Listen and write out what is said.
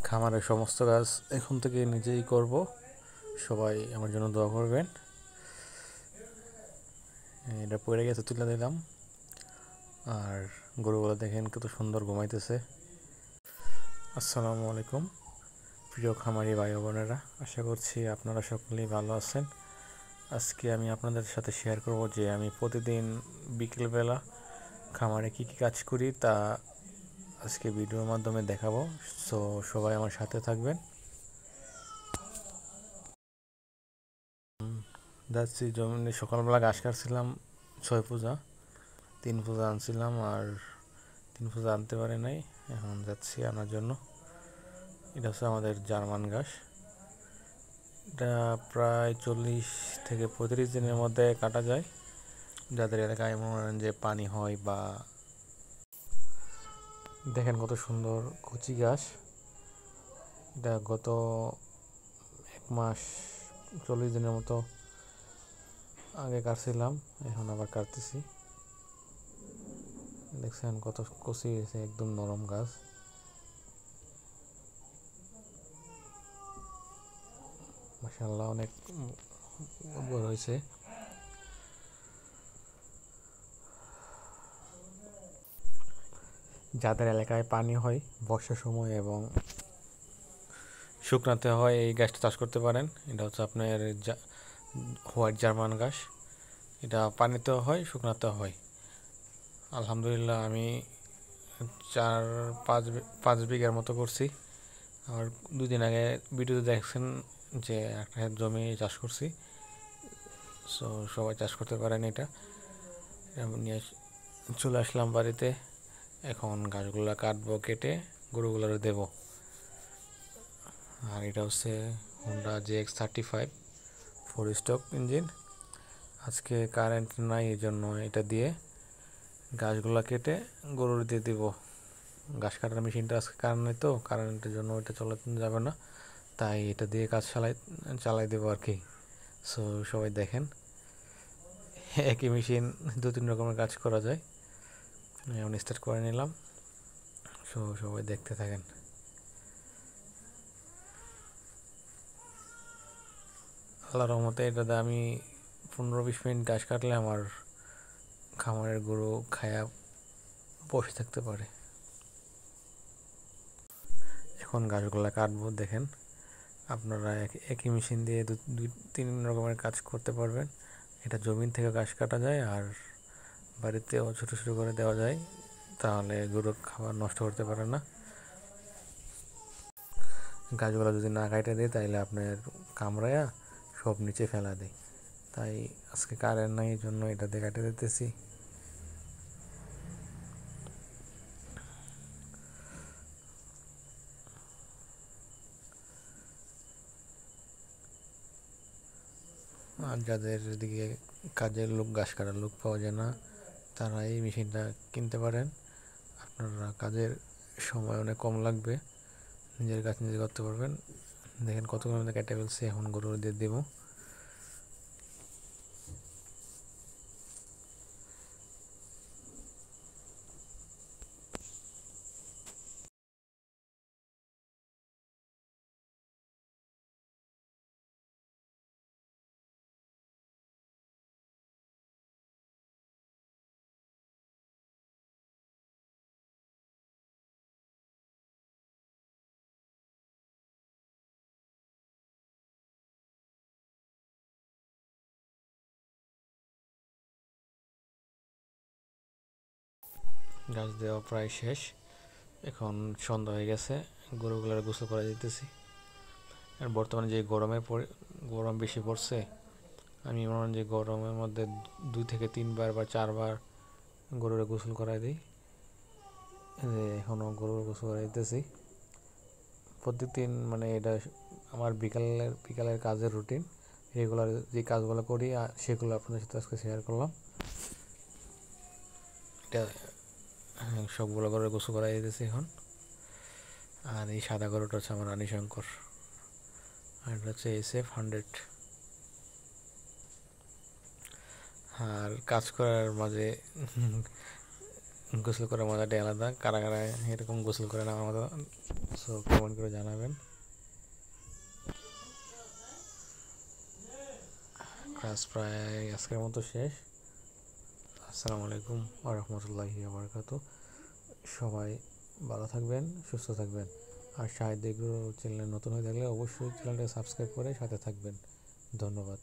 খামারের সমস্ত কাজ এখন থেকে নিজেই করব। সবাই আমার জন্য দোয়া করবেন। এটা পড়ে গেছে, তুলে দিলাম। আর গরুগুলো দেখেন কত সুন্দর ঘুমাইতেছে। আসসালামু আলাইকুম প্রিয় খামারি ভাই বোনেরা, আশা করছি আপনারা সকলেই ভালো আছেন। আজকে আমি আপনাদের সাথে শেয়ার করব যে আমি প্রতিদিন বিকেলবেলা খামারে কী কী কাজ করি তা আজকে ভিডিওর মাধ্যমে দেখাবো। সো সবাই আমার সাথে থাকবেন। যাচ্ছি জমিনে, সকালবেলা ঘাস কাটছিলাম 6 পূজা, 3 পূজা আনছিলাম আর 3 পূজা আনতে পারি নাই, এখন যাচ্ছি আনার জন্য। এটা হচ্ছে আমাদের জার্মান ঘাস। এটা প্রায় 40 থেকে 35 দিনের মধ্যে কাটা যায়। যাদের এলাকায় মনে করেন যে পানি হয় বা দেখেন কত সুন্দর কচি ঘাস। এটা গত 1 মাস 40 দিনের মতো আগে কাটছিলাম, এখন আবার কাটতেছি। দেখছেন কত কচি হয়েছে, একদম নরম গাছ। মাশাআল্লাহ অনেক বড় হয়েছে। যাদের এলাকায় পানি হয় বর্ষার সময় এবং শুকনাতে হয়, এই গাছটা চাষ করতে পারেন। এটা হচ্ছে আপনার হোয়াইট জার্মান ঘাস। এটা পানিতেও হয়, শুকনাতেও হয়। আলহামদুলিল্লাহ আমি 4-5 বিঘার মতো করছি। আর 2 দিন আগে ভিডিওতে দেখছেন যে একটা জমি চাষ করছি। সো সবাই চাষ করতে পারেন। এটা নিয়ে চলে আসলাম বাড়িতে। এখন গাছগুলো কাটবো, কেটে গরুগুলোর দেব। আর এটা হচ্ছে হোন্ডা JX35 4 স্ট্রোক ইঞ্জিন। আজকে কারেন্ট নাই, এই জন্য এটা দিয়ে গাছগুলো কেটে গরুর দিয়ে দিব। ঘাস কাটার মেশিনটা আজকে কারেন্ট নেই, তো কারেন্টের জন্য এটা চালাতে যাবে না, তাই এটা দিয়ে কাজ চালাই দেবো আর কি। সো সবাই দেখেন, একই মেশিন 2-3 রকমের কাজ করা যায়। এখন স্টার্ট করে নিলাম। সো সবাই দেখতে থাকেন। আল্লাহর রহমতে এটাতে আমি 15-20 মিনিট ঘাস কাটলে আমার খামারের গরু খায়া বসে থাকতে পারে। এখন ঘাসগুলা কাটবো। দেখেন আপনারা একই মেশিন দিয়ে 2-3 রকমের কাজ করতে পারবেন। এটা জমিন থেকে ঘাস কাটা যায় আর বাড়িতেও ছোটো ছোটো করে দেওয়া যায়, তাহলে গরু খাবার নষ্ট করতে পারে না। গাছগুলো যদি না কাটে দেয় তাহলে আপনার কামড়ায়া সব নিচে ফেলা দেয়। তাই আজকে কারেন্ট নাই, এই জন্য এটা দিয়ে কাটে দিতেছি। আর যাদের দিকে কাজের লোক, ঘাস কাটার লোক পাওয়া যায় না, তারা এই মেশিনটা কিনতে পারেন। আপনারা কাজের সময় অনেক কম লাগবে, নিজের কাজ নিজে করতে পারবেন। দেখেন কতগুলো মধ্যে কেটে ফেলছি, এখন গরু দিয়ে দেবো। গাছ দেওয়া প্রায় শেষ, এখন সন্ধ্যা হয়ে গেছে, গরুগুলার গোসল করে দিতেছি। আর বর্তমানে যে গরম বেশি পড়ছে, আমি মনে হয় যে গরমের মধ্যে 2 থেকে 3 বার বা 4 বার গরুর গোসল করাই দিই। এখনও গরুর গোসল করাই দিতেছি প্রত্যেকদিন। মানে এটা আমার বিকালের কাজের রুটিন। রেগুলার যে কাজগুলো করি সেগুলো আপনাদের সাথে আজকে শেয়ার করলাম। এটা সবগুলো গরুর গোসল করাই দিতেছি এখন। আর এই সাদা গরুটা হচ্ছে আমার রানী শঙ্কর, আর এটা হচ্ছে SF100। আর কাজ করার মাঝে গোসল করার মজাটাই আলাদা। কারা কারা এরকম গোসল করে না আমাদের, সো কমেন্ট করে জানাবেন। ক্লাস প্রায় আজকের মতো শেষ। আসসালামু আলাইকুম ওয়া রাহমাতুল্লাহি ওয়া বারাকাতুহু। সবাই ভালো থাকবেন, সুস্থ থাকবেন। আর শাহিদ এগ্রো চ্যানেলে নতুন হয়ে থাকলে অবশ্যই চ্যানেলটা সাবস্ক্রাইব করে সাথে থাকবেন। ধন্যবাদ।